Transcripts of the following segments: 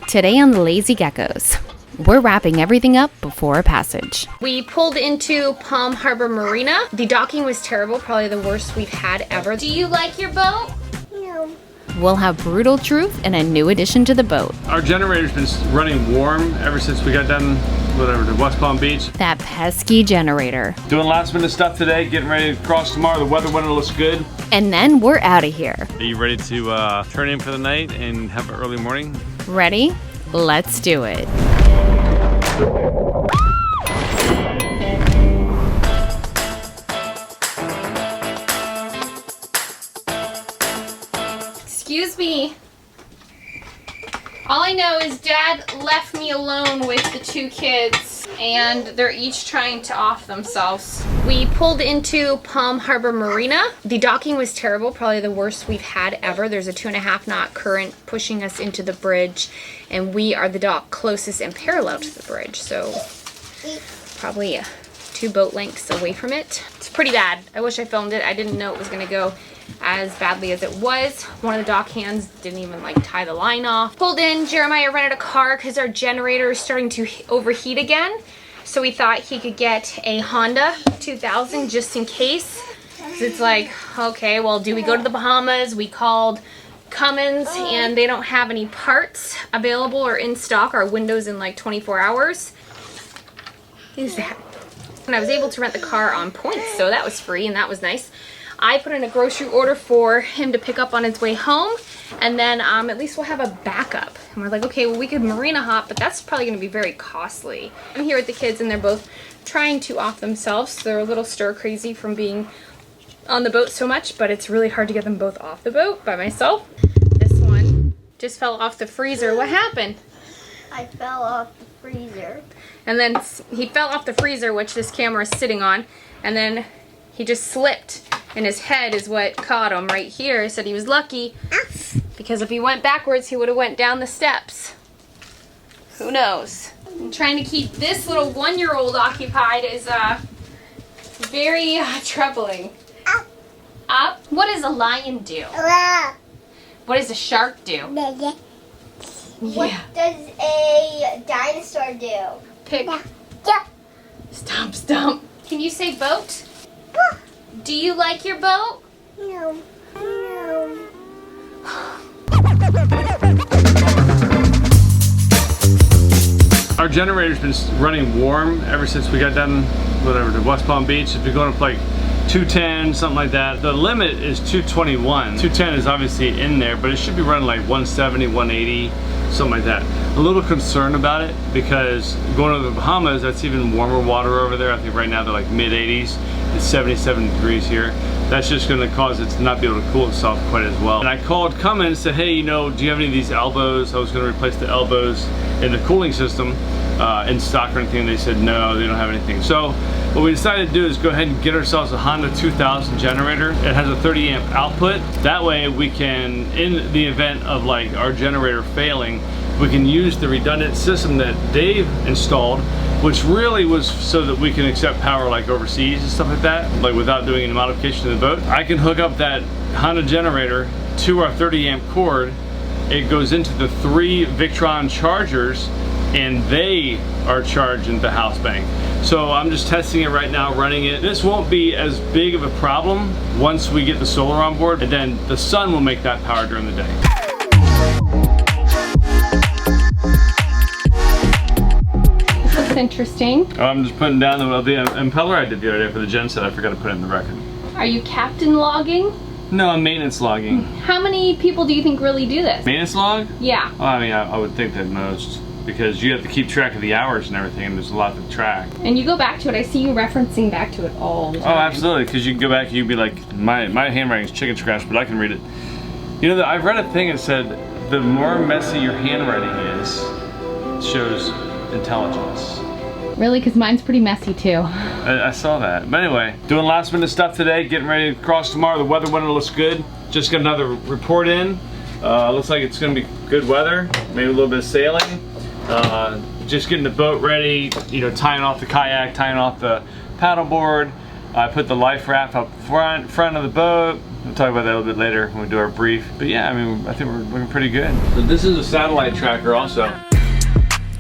Today on the Lazy Geckos, we're wrapping everything up before a passage. We pulled into Palm Harbor Marina. The docking was terrible, probably the worst we've had ever. Do you like your boat? No. We'll have brutal truth and a new addition to the boat. Our generator's been running warm ever since we got done, to West Palm Beach. That pesky generator. Doing last minute stuff today, getting ready to cross tomorrow. The weather looks good. And then we're out of here. Are you ready to turn in for the night and have an early morning? Ready? Let's do it. Excuse me. All I know is Dad left me alone with the two kids and they're each trying to off themselves. We pulled into Palm Harbor Marina. The docking was terrible, probably the worst we've had ever. There's a 2.5 knot current pushing us into the bridge and we are the dock closest and parallel to the bridge, so probably 2 boat lengths away from it. It's pretty bad. I wish I filmed it. I didn't know it was gonna go as badly as it was. One of the dock hands didn't even tie the line off. Pulled in, Jeremiah rented a car because our generator is starting to overheat again. So we thought he could get a Honda 2000 just in case. So it's like, okay, well, do we go to the Bahamas? We called Cummins and they don't have any parts available or in stock. Our window's in 24 hours. Who's that? And I was able to rent the car on points, so that was free and that was nice. I put in a grocery order for him to pick up on his way home, and then at least we'll have a backup. And we're like, okay, well, we could marina hop, but that's probably going to be very costly. I'm here with the kids, and they're both trying to off themselves. So they're a little stir crazy from being on the boat so much, but it's really hard to get them both off the boat by myself. This one just fell off the freezer. What happened? I fell off the freezer. And then he fell off the freezer, which this camera is sitting on, and then he just slipped. And his head is what caught him right here. He said he was lucky because if he went backwards, he would have went down the steps. Who knows? And trying to keep this little 1-year-old occupied is very troubling. Up. What does a lion do? What does a shark do? What does a dinosaur do? Pick. Stomp, stomp. Can you say boat? Do you like your boat? No. No. Our generator's been running warm ever since we got done, to West Palm Beach. If you're going up 210, something like that. The limit is 221. 210 is obviously in there, but it should be running 170, 180, something like that. A little concerned about it because going to the Bahamas, that's even warmer water over there. I think right now they're mid 80s. It's 77 degrees here. That's just going to cause it to not be able to cool itself quite as well. And I called Cummins and said, hey, do you have any of these elbows? I was going to replace the elbows in the cooling system in stock or anything. And they said, no, they don't have anything. So what we decided to do is go ahead and get ourselves a Honda 2000 generator. It has a 30 amp output. That way we can, in the event of our generator failing, we can use the redundant system that Dave installed, which really was so that we can accept power overseas and stuff like that, without doing any modification to the boat. I can hook up that Honda generator to our 30 amp cord. It goes into the 3 Victron chargers and they are charging the house bank. So I'm just testing it right now, running it. This won't be as big of a problem once we get the solar on board, and then the sun will make that power during the day. Interesting. Oh, I'm just putting down the impeller I did the other day for the gen set. I forgot to put it in the record. Are you captain logging? No, I'm maintenance logging. How many people do you think really do this? Maintenance log? Yeah. Well, I mean, I would think that most, because you have to keep track of the hours and everything, and there's a lot to track. And you go back to it. I see you referencing back to it all the time. Oh, absolutely, because you can go back and you'd be like, my handwriting is chicken scratch, but I can read it. I've read a thing that said the more messy your handwriting is, shows intelligence. Really? Because mine's pretty messy too. I saw that. But anyway, doing last minute stuff today, getting ready to cross tomorrow. The weather looks good. Just got another report in. Looks like it's going to be good weather, maybe a little bit of sailing. Just getting the boat ready, tying off the kayak, tying off the paddleboard. I put the life raft up front of the boat. We'll talk about that a little bit later when we do our brief. But yeah, I mean, I think we're looking pretty good. So this is a satellite tracker also.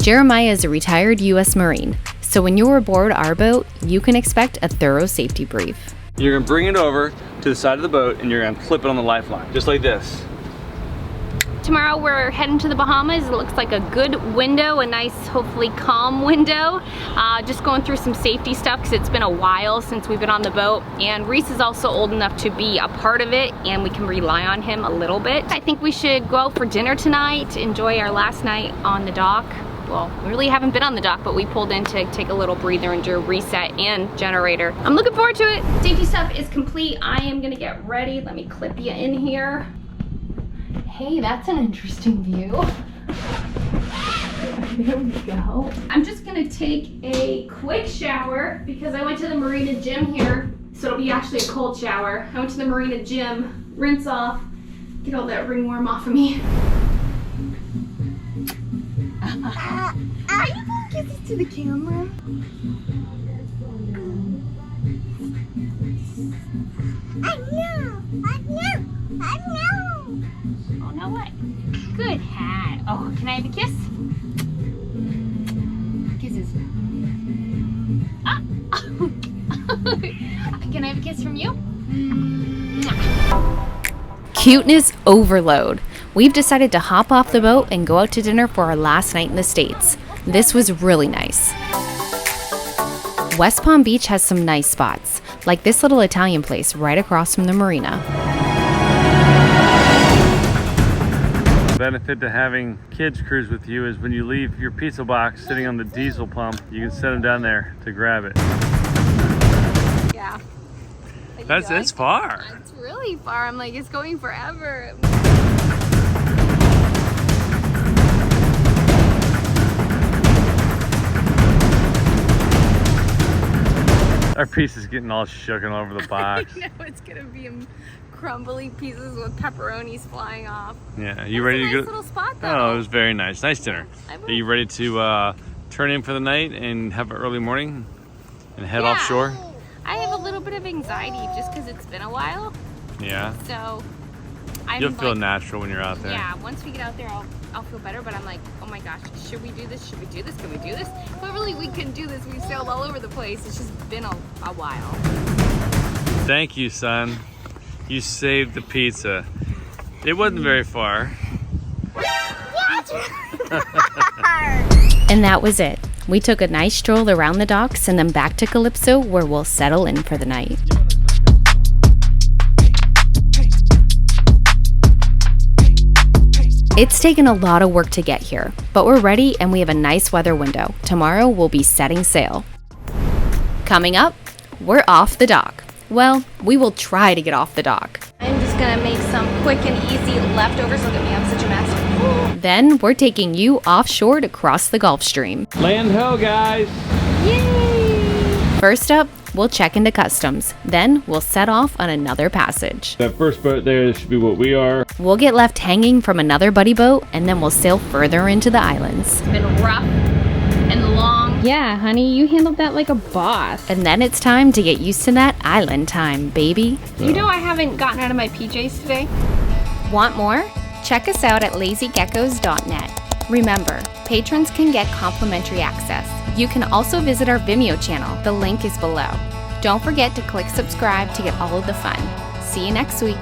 Jeremiah is a retired U.S. Marine, so when you're aboard our boat, you can expect a thorough safety brief. You're gonna bring it over to the side of the boat and you're gonna clip it on the lifeline, just like this. Tomorrow we're heading to the Bahamas. It looks like a good window, a nice, hopefully calm window. Just going through some safety stuff because it's been a while since we've been on the boat. And Reese is also old enough to be a part of it and we can rely on him a little bit. I think we should go out for dinner tonight, enjoy our last night on the dock. Well, we really haven't been on the dock, but we pulled in to take a little breather and do a reset and generator. I'm looking forward to it. Safety stuff is complete. I am gonna get ready. Let me clip you in here. Hey, that's an interesting view. There we go. I'm just gonna take a quick shower because I went to the Marina gym here, so it'll be actually a cold shower. I went to the Marina gym, rinse off, get all that ringworm off of me. Are you going to give this to the camera? I know. Oh, no what? Good hat. Oh, can I have a kiss? Kisses. Ah. Can I have a kiss from you? Cuteness overload. We've decided to hop off the boat and go out to dinner for our last night in the States. This was really nice. West Palm Beach has some nice spots, like this little Italian place right across from the marina. The benefit to having kids cruise with you is when you leave your pizza box sitting on the diesel pump, you can set them down there to grab it. Yeah. That's far. It's really far. I'm like, it's going forever. Our piece is getting all shook all over the box. I know, it's gonna be crumbly pieces with pepperonis flying off. Yeah, you ready to go? Nice little spot though. Oh, it was very nice. Nice dinner. Are you ready to turn in for the night and have an early morning and head offshore? I have a little bit of anxiety just because it's been a while. Yeah. So You'll feel natural when you're out there. Yeah, once we get out there, I'll feel better. But I'm like, oh my gosh, should we do this? Should we do this? Can we do this? But really, we couldn't do this. We've sailed all over the place. It's just been a while. Thank you, son. You saved the pizza. It wasn't very far. And that was it. We took a nice stroll around the docks and then back to Calypso where we'll settle in for the night. It's taken a lot of work to get here, but we're ready and we have a nice weather window. Tomorrow we'll be setting sail. Coming up, we're off the dock. Well, we will try to get off the dock. I'm just gonna make some quick and easy leftovers. Look at me, I'm such a mess. Then we're taking you offshore to cross the Gulf Stream. Land ho, guys. Yay! First up, we'll check into customs. Then we'll set off on another passage. That first boat there should be what we are. We'll get left hanging from another buddy boat and then we'll sail further into the islands. It's been rough and long. Yeah, honey, you handled that like a boss. And then it's time to get used to that island time, baby. You know I haven't gotten out of my PJs today. Want more? Check us out at lazygeckos.net. Remember, patrons can get complimentary access. You can also visit our Vimeo channel. The link is below. Don't forget to click subscribe to get all of the fun. See you next week.